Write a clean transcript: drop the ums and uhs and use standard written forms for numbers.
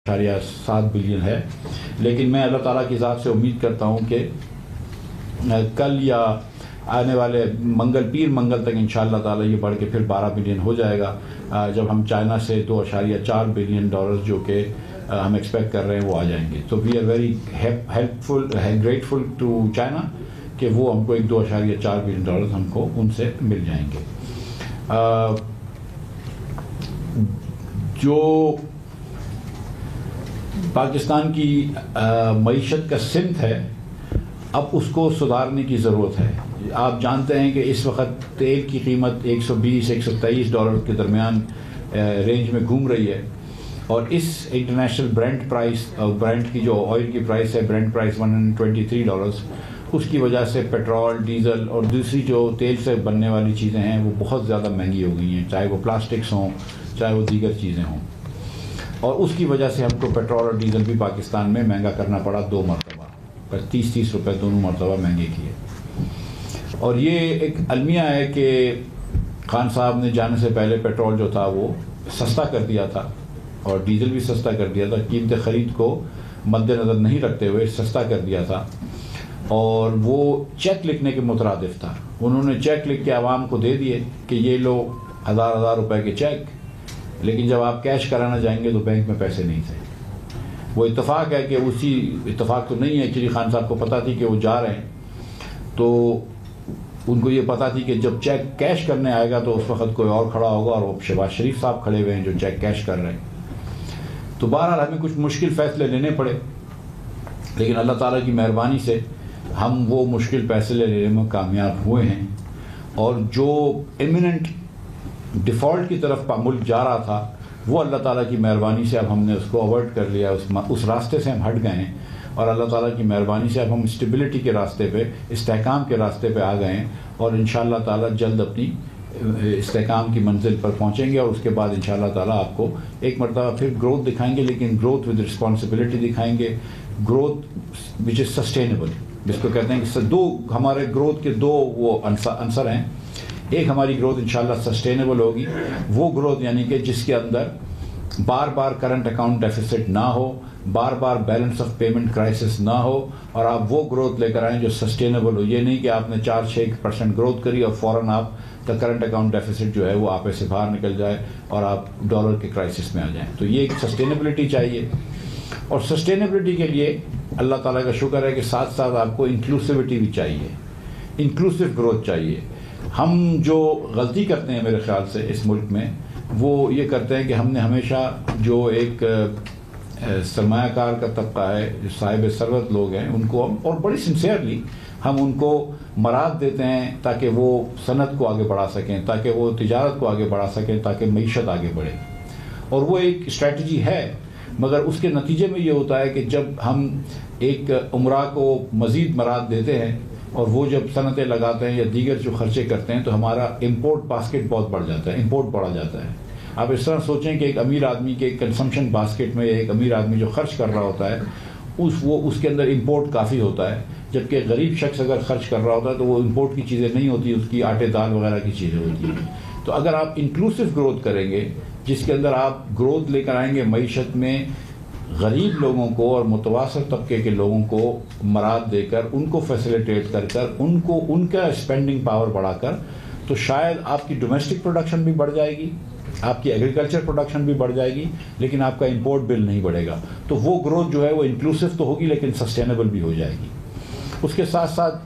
7 billion ہے، لیکن میں اللہ تعالیٰ کی ذات سے امید کرتا ہوں کہ کل یا آنے والے منگل تک انشاءاللہ تعالیٰ یہ بڑھ کے پھر 12 بلین ہو جائے گا، جب ہم چائنا سے 2.4 بلین ڈالرز جو کہ ہم ایکسپیکٹ کر رہے ہیں وہ آ جائیں گے. تو we are very grateful to China کہ وہ ہم کو 2.4 بلین ڈالرز ہم کو ان سے مل جائیں گے. جو پاکستان کی معیشت کا سمت ہے اب اس کو سدھارنے کی ضرورت ہے. آپ جانتے ہیں کہ اس وقت تیل کی قیمت 120-123 ڈالر کے درمیان رینج میں گھوم رہی ہے، اور اس انٹرنیشنل برینٹ پرائس، برینٹ کی جو آئل کی پرائس ہے، برینٹ پرائس 123 ڈالرز، اس کی وجہ سے پیٹرول، ڈیزل اور دوسری جو تیل سے بننے والی چیزیں ہیں وہ بہت زیادہ مہنگی ہو گئی ہیں، چاہے وہ پلاسٹکس ہوں چاہے وہ دیگر چیزیں ہوں. اور اس کی وجہ سے ہم کو پیٹرول اور ڈیزل بھی پاکستان میں مہنگا کرنا پڑا 2 مرتبہ، پر 30 روپے دونوں مرتبہ مہنگے کیے. اور یہ ایک المیہ ہے کہ خان صاحب نے جانے سے پہلے پیٹرول جو تھا وہ سستا کر دیا تھا اور ڈیزل بھی سستا کر دیا تھا، قیمت خرید کو مد نظر نہیں رکھتے ہوئے سستا کر دیا تھا، اور وہ چیک لکھنے کے مترادف تھا. انہوں نے چیک لکھ کے عوام کو دے دیے کہ یہ لو 1000 روپے کے چیک، لیکن جب آپ کیش کرانا جائیں گے تو بینک میں پیسے نہیں تھے. وہ اتفاق ہے کہ اسی اتفاق تو نہیں ہے، ایکچولی خان صاحب کو پتہ تھی کہ وہ جا رہے ہیں، تو ان کو یہ پتہ تھی کہ جب چیک کیش کرنے آئے گا تو اس وقت کوئی اور کھڑا ہوگا، اور وہ شہباز شریف صاحب کھڑے ہوئے ہیں جو چیک کیش کر رہے ہیں. تو بہرحال ہمیں کچھ مشکل فیصلے لینے پڑے، لیکن اللہ تعالیٰ کی مہربانی سے ہم وہ مشکل فیصلے لینے میں کامیاب ہوئے ہیں، اور جو ایمیننٹ ڈیفالٹ کی طرف ملک جا رہا تھا وہ اللہ تعالیٰ کی مہربانی سے اب ہم نے اس کو اوائڈ کر لیا، اس راستے سے ہم ہٹ گئے ہیں، اور اللہ تعالیٰ کی مہربانی سے اب ہم اسٹیبلٹی کے راستے پہ، استحکام کے راستے پہ آ گئے ہیں، اور انشاءاللہ تعالیٰ جلد اپنی استحکام کی منزل پر پہنچیں گے. اور اس کے بعد انشاءاللہ تعالیٰ آپ کو ایک مرتبہ پھر گروتھ دکھائیں گے، لیکن گروتھ ود رسپانسبلٹی دکھائیں گے، گروتھ وچ از سسٹینیبل، جس کو کہتے ہیں کہ ہمارے گروتھ کے دو وہ عنصر ہیں. ایک ہماری گروتھ انشاءاللہ سسٹینیبل ہوگی، وہ گروتھ یعنی کہ جس کے اندر بار بار کرنٹ اکاؤنٹ ڈیفیسٹ نہ ہو، بار بار بیلنس آف پیمنٹ کرائسس نہ ہو، اور آپ وہ گروتھ لے کر آئیں جو سسٹینیبل ہو. یہ نہیں کہ آپ نے 4-6% گروتھ کری اور فوراً آپ کا کرنٹ اکاؤنٹ ڈیفیسٹ جو ہے وہ آپ سے باہر نکل جائے اور آپ ڈالر کے کرائسس میں آ جائیں. تو یہ ایک سسٹینیبلٹی چاہیے، اور سسٹینیبلٹی کے لیے اللہ تعالیٰ کا شکر ہے کہ ساتھ ساتھ آپ کو انکلوسیوٹی بھی چاہیے، انکلوسیو گروتھ چاہیے. ہم جو غلطی کرتے ہیں میرے خیال سے اس ملک میں وہ یہ کرتے ہیں کہ ہم نے ہمیشہ جو ایک سرمایہ کار کا طبقہ ہے، جو صاحب ثروت لوگ ہیں، ان کو اور بڑی سنسیئرلی ہم ان کو مراد دیتے ہیں تاکہ وہ صنعت کو آگے بڑھا سکیں، تاکہ وہ تجارت کو آگے بڑھا سکیں، تاکہ معیشت آگے بڑھے. اور وہ ایک اسٹریٹجی ہے، مگر اس کے نتیجے میں یہ ہوتا ہے کہ جب ہم ایک عمرہ کو مزید مراد دیتے ہیں اور وہ جب صنعتیں لگاتے ہیں یا دیگر جو خرچے کرتے ہیں تو ہمارا امپورٹ باسکٹ بہت بڑھ جاتا ہے، امپورٹ بڑھا جاتا ہے. آپ اس طرح سوچیں کہ ایک امیر آدمی کے کنزمپشن باسکٹ میں، ایک امیر آدمی جو خرچ کر رہا ہوتا ہے اس کے اندر امپورٹ کافی ہوتا ہے، جبکہ غریب شخص اگر خرچ کر رہا ہوتا ہے تو وہ امپورٹ کی چیزیں نہیں ہوتی، اس کی آٹے دال وغیرہ کی چیزیں ہوتی ہیں. تو اگر آپ انکلوسیو گروتھ کریں گے، جس کے اندر آپ گروتھ لے کر آئیں گے معیشت میں، غریب لوگوں کو اور متوسط طبقے کے لوگوں کو مراد دے کر، ان کو فیسیلیٹیٹ کر ان کا اسپینڈنگ پاور بڑھا کر، تو شاید آپ کی ڈومیسٹک پروڈکشن بھی بڑھ جائے گی، آپ کی ایگریکلچر پروڈکشن بھی بڑھ جائے گی، لیکن آپ کا امپورٹ بل نہیں بڑھے گا. تو وہ گروتھ جو ہے وہ انکلوسیو تو ہوگی لیکن سسٹینیبل بھی ہو جائے گی. اس کے ساتھ ساتھ